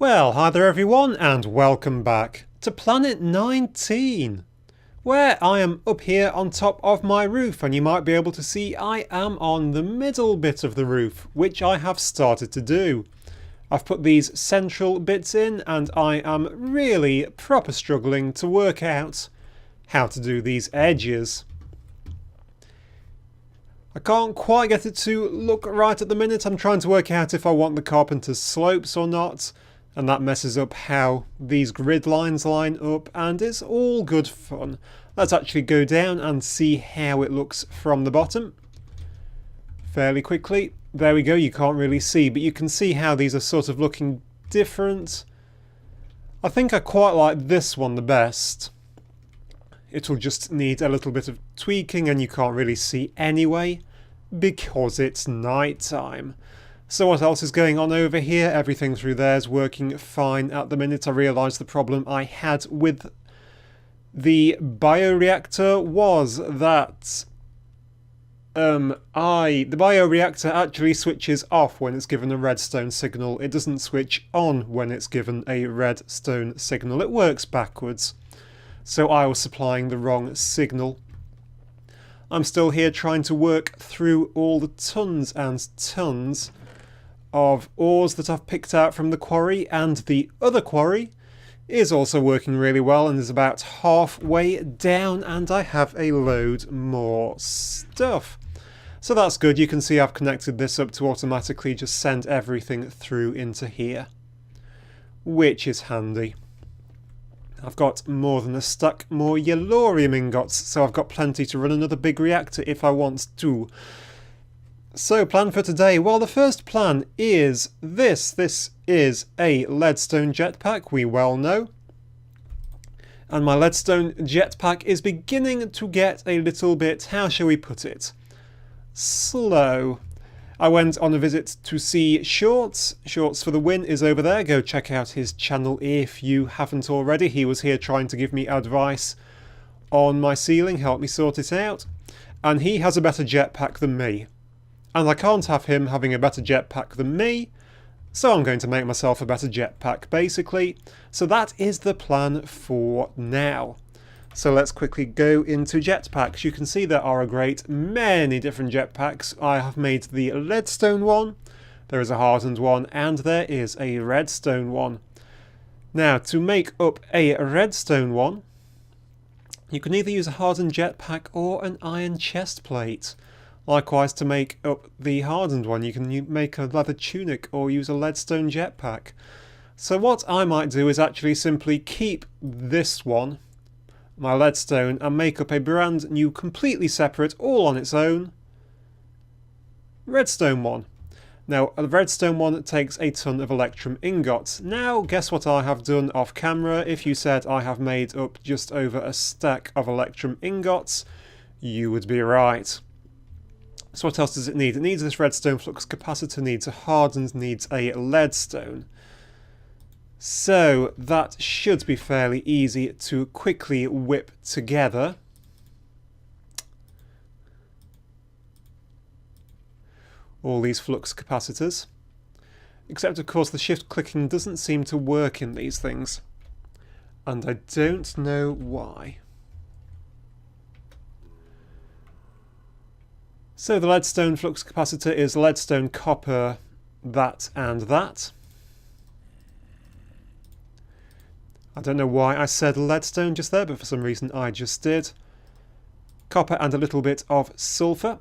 Well, hi there everyone, and welcome back to Planet 19, where I am up here on top of my roof, and you might be able to see I am on the middle bit of the roof, which I have started to do. I've put these central bits in, and I am really proper struggling to work out how to do these edges. I can't quite get it to look right at the minute. I'm trying to work out if I want the carpenter's slopes or not, and that messes up how these grid lines line up, and it's all good fun. Let's actually go down and see how it looks from the bottom fairly quickly. There we go, you can't really see, but you can see how these are sort of looking different. I think I quite like this one the best. It'll just need a little bit of tweaking, and you can't really see anyway because it's night time. So what else is going on over here? Everything through there is working fine at the minute. I realised the problem I had with the bioreactor was that the bioreactor actually switches off when it's given a redstone signal. It doesn't switch on when it's given a redstone signal. It works backwards. So I was supplying the wrong signal. I'm still here trying to work through all the tons and tons of ores that I've picked out from the quarry, and the other quarry is also working really well and is about halfway down, and I have a load more stuff. So that's good. You can see I've connected this up to automatically just send everything through into here, which is handy. I've got more than a stack more yellorium ingots, so I've got plenty to run another big reactor if I want to. So, plan for today. Well, the first plan is this. This is a leadstone jetpack, we well know. And my leadstone jetpack is beginning to get a little bit, how shall we put it, slow. I went on a visit to see Shorts. Shortsforthewin is over there. Go check out his channel if you haven't already. He was here trying to give me advice on my ceiling, help me sort it out. And he has a better jetpack than me. And I can't have him having a better jetpack than me, so I'm going to make myself a better jetpack, basically. So that is the plan for now. So let's quickly go into jetpacks. You can see there are a great many different jetpacks. I have made the leadstone one, there is a hardened one, and there is a redstone one. Now, to make up a redstone one, you can either use a hardened jetpack or an iron chest plate. Likewise, to make up the hardened one, you can make a leather tunic or use a leadstone jetpack. So what I might do is actually simply keep this one, my leadstone, and make up a brand new, completely separate, all on its own, redstone one. Now, a redstone one takes a ton of electrum ingots. Now, guess what I have done off camera? If you said I have made up just over a stack of electrum ingots, you would be right. So what else does it need? It needs this redstone flux capacitor, needs a hardened, needs a leadstone. So that should be fairly easy to quickly whip together. All these flux capacitors. Except of course the shift clicking doesn't seem to work in these things. And I don't know why. So the leadstone flux capacitor is leadstone, copper, that and that. I don't know why I said leadstone just there, but for some reason I just did. Copper and a little bit of sulfur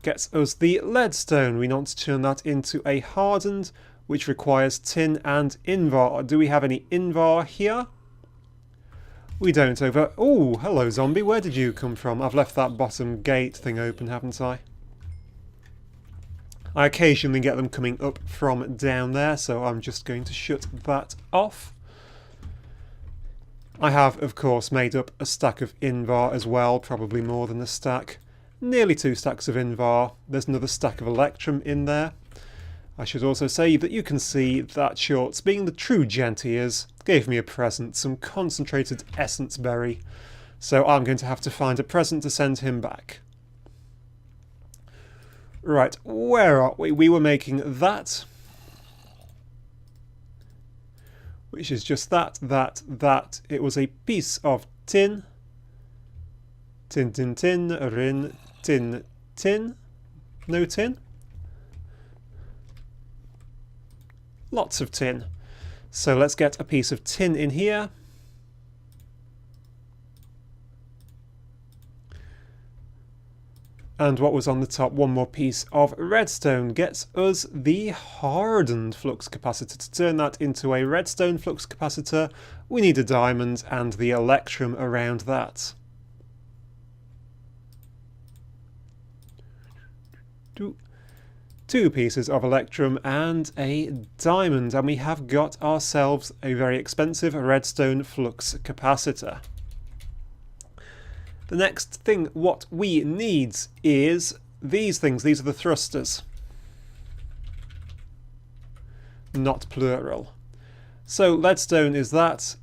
gets us the leadstone. We want to turn that into a hardened, which requires tin and invar. Do we have any invar here? We don't over... Oh, hello zombie, where did you come from? I've left that bottom gate thing open, haven't I? I occasionally get them coming up from down there, so I'm just going to shut that off. I have, of course, made up a stack of invar as well, probably more than a stack. Nearly 2 stacks of invar. There's another stack of electrum in there. I should also say that you can see that Shorts, being the true gent he is, gave me a present, some concentrated essence berry. So I'm going to have to find a present to send him back. Right, where are we? We were making that. which is just that. It was a piece of tin. Tin, tin, tin, rin, tin, tin. No tin. Lots of tin. So let's get a piece of tin in here. And what was on the top? One more piece of redstone gets us the hardened flux capacitor. To turn that into a redstone flux capacitor, we need a diamond and the electrum around that. Two pieces of electrum and a diamond, and we have got ourselves a very expensive redstone flux capacitor. The next thing what we need is these things. These are the thrusters. Not plural. So leadstone is that,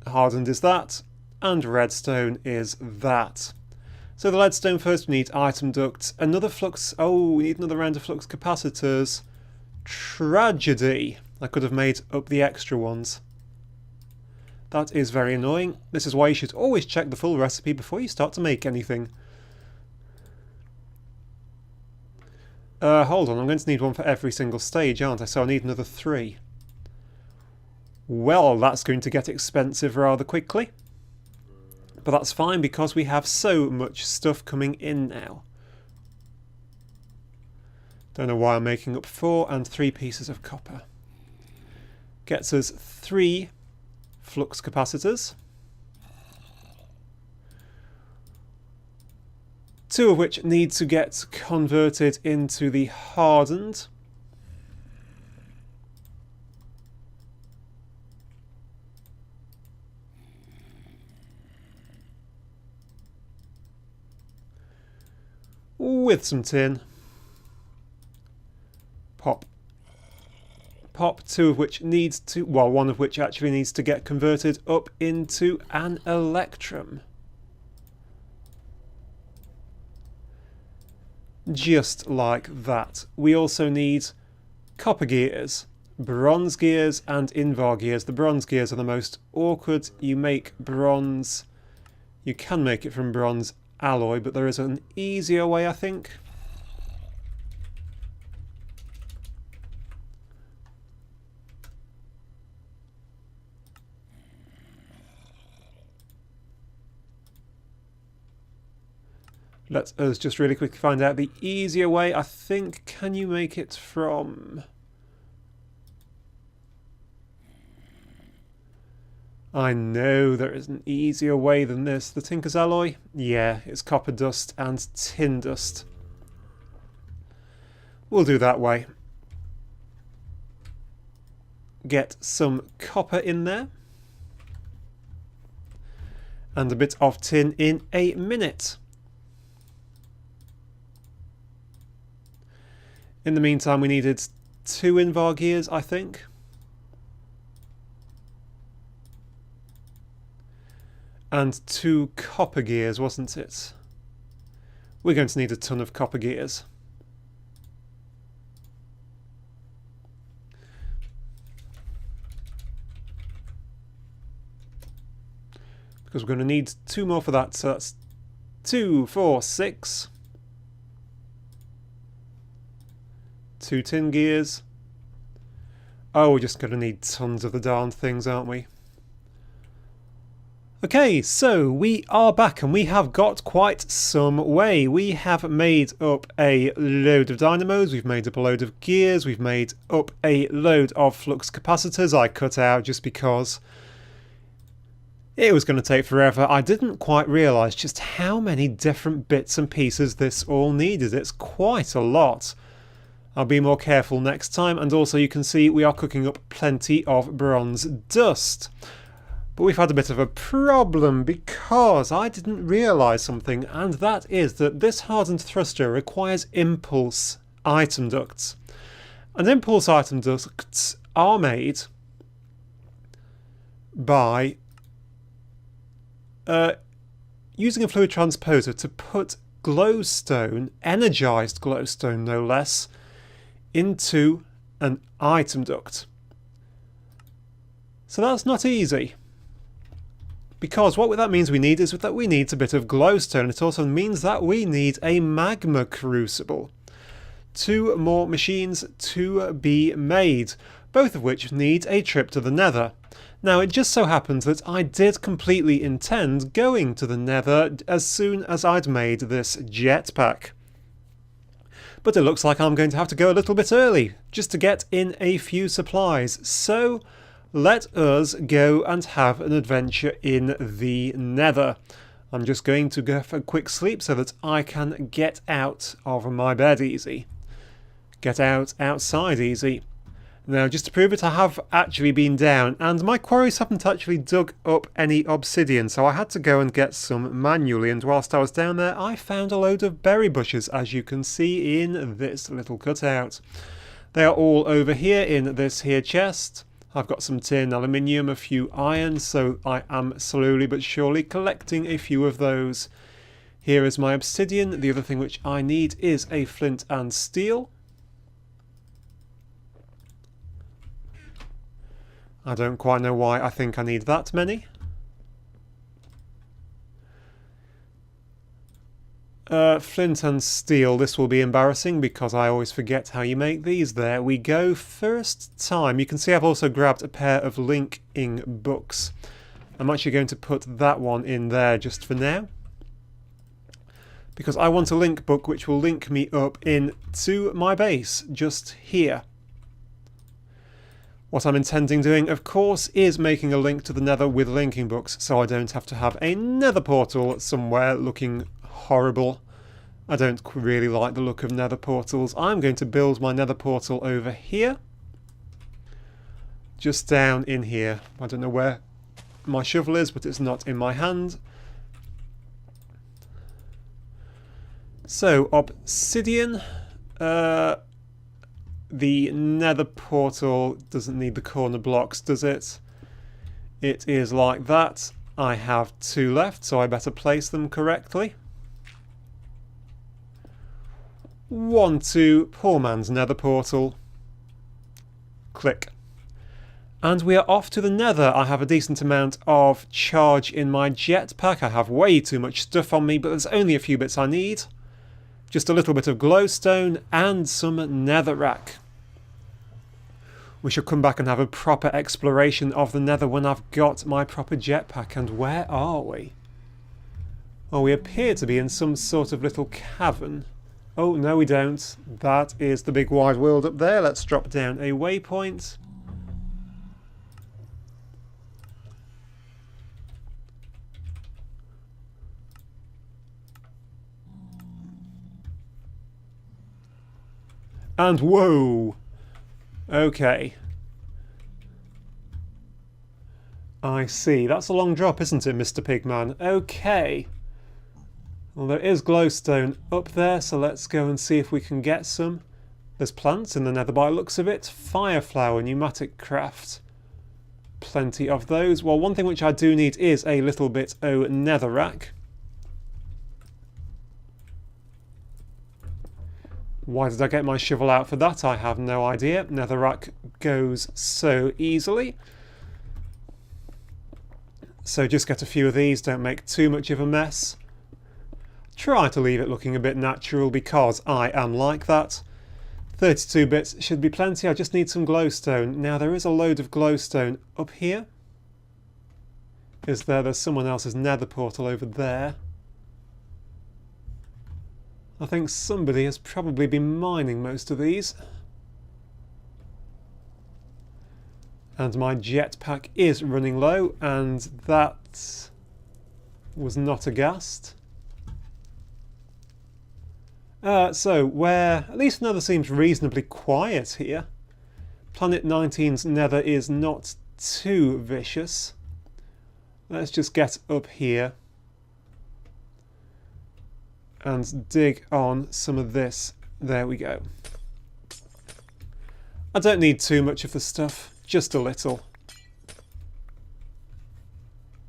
hardened is that, and redstone is that. So the leadstone first, we need item ducts, another flux, oh, we need another round of flux capacitors. Tragedy. I could have made up the extra ones. That is very annoying. This is why you should always check the full recipe before you start to make anything. Hold on, I'm going to need one for every single stage, aren't I? So I need another 3. Well, that's going to get expensive rather quickly. But that's fine because we have so much stuff coming in now. Don't know why I'm making up 4 and 3 pieces of copper. Gets us 3 flux capacitors. 2 of which need to get converted into the hardened. With some tin. Pop. Pop, 2 of which needs to, well, 1 of which actually needs to get converted up into an electrum. Just like that. We also need copper gears, bronze gears and invar gears. The bronze gears are the most awkward. You make bronze, you can make it from bronze alloy, but there is an easier way, I think. Let us just really quickly find out the easier way. I think, can you make it from... I know there is an easier way than this. The Tinker's Alloy? Yeah, it's copper dust and tin dust. We'll do that way. Get some copper in there. And a bit of tin in a minute. In the meantime, we needed 2 invar gears, I think. And 2 copper gears, wasn't it? We're going to need a ton of copper gears. Because we're going to need 2 more for that, so that's 2, 4, 6. 2 tin gears. Oh, we're just going to need tons of the darned things, aren't we? Okay, so we are back and we have got quite some way. We have made up a load of dynamos, we've made up a load of gears, we've made up a load of flux capacitors I cut out just because it was going to take forever. I didn't quite realise just how many different bits and pieces this all needed. It's quite a lot. I'll be more careful next time, and also you can see we are cooking up plenty of bronze dust. But we've had a bit of a problem because I didn't realise something, and that is that this hardened thruster requires impulse item ducts. And impulse item ducts are made by using a fluid transposer to put glowstone, energised glowstone no less, into an item duct. So that's not easy. Because what that means we need is that we need a bit of glowstone. It also means that we need a magma crucible. 2 more machines to be made, both of which need a trip to the Nether. Now it just so happens that I did completely intend going to the Nether as soon as I'd made this jetpack. But it looks like I'm going to have to go a little bit early, just to get in a few supplies. So let us go and have an adventure in the Nether. I'm just going to go for a quick sleep so that I can get out of my bed easy. Get out outside easy. Now, just to prove it, I have actually been down, and my quarries haven't actually dug up any obsidian, so I had to go and get some manually, and whilst I was down there, I found a load of berry bushes, as you can see in this little cutout. They are all over here in this here chest. I've got some tin, aluminium, a few iron, so I am slowly but surely collecting a few of those. Here is my obsidian. The other thing which I need is a flint and steel. I don't quite know why I think I need that many. Flint and steel, this will be embarrassing because I always forget how you make these. There we go, first time. You can see I've also grabbed a pair of linking books. I'm actually going to put that one in there just for now, because I want a link book which will link me up into my base just here. What I'm intending doing, of course, is making a link to the Nether with linking books, so I don't have to have a Nether portal somewhere looking horrible. I don't really like the look of Nether portals. I'm going to build my Nether portal over here. Just down in here. I don't know where my shovel is, but it's not in my hand. So, obsidian. The Nether portal doesn't need the corner blocks, does it? It is like that. I have 2 left, so I better place them correctly. 1, 2, poor man's Nether portal. Click. And we are off to the Nether. I have a decent amount of charge in my jetpack. I have way too much stuff on me, but there's only a few bits I need. Just a little bit of glowstone and some netherrack. We shall come back and have a proper exploration of the Nether when I've got my proper jetpack. And where are we? Oh, we appear to be in some sort of little cavern. Oh, no we don't. That is the big wide world up there. Let's drop down a waypoint. And whoa! Okay. I see. That's a long drop, isn't it, Mr. Pigman? Okay. Well, there is glowstone up there, so let's go and see if we can get some. There's plants in the Nether by the looks of it. Fireflower, pneumatic craft. Plenty of those. Well, one thing which I do need is a little bit of netherrack. Why did I get my shovel out for that? I have no idea. Netherrack goes so easily. So just get a few of these, don't make too much of a mess. Try to leave it looking a bit natural because I am like that. 32 bits should be plenty. I just need some glowstone. Now there is a load of glowstone up here. Is there? There's someone else's Nether portal over there. I think somebody has probably been mining most of these. And my jetpack is running low, and that was not a ghast. So, where at least Nether seems reasonably quiet here. Planet 19's Nether is not too vicious. Let's just get up here and dig on some of this. There we go. I don't need too much of the stuff, just a little.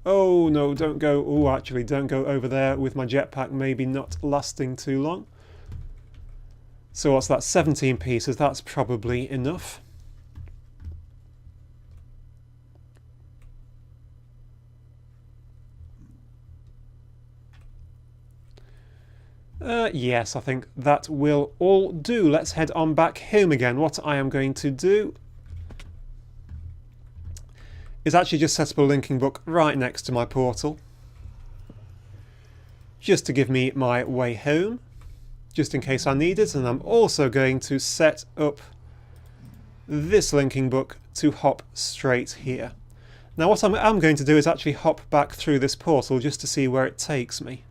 Oh no, don't go. Oh, actually, don't go over there with my jetpack, maybe not lasting too long. So what's that, 17 pieces? That's probably enough. Yes, I think that will all do. Let's head on back home again. What I am going to do is actually just set up a linking book right next to my portal, just to give me my way home, just in case I need it. And I'm also going to set up this linking book to hop straight here. Now what I'm going to do is actually hop back through this portal just to see where it takes me.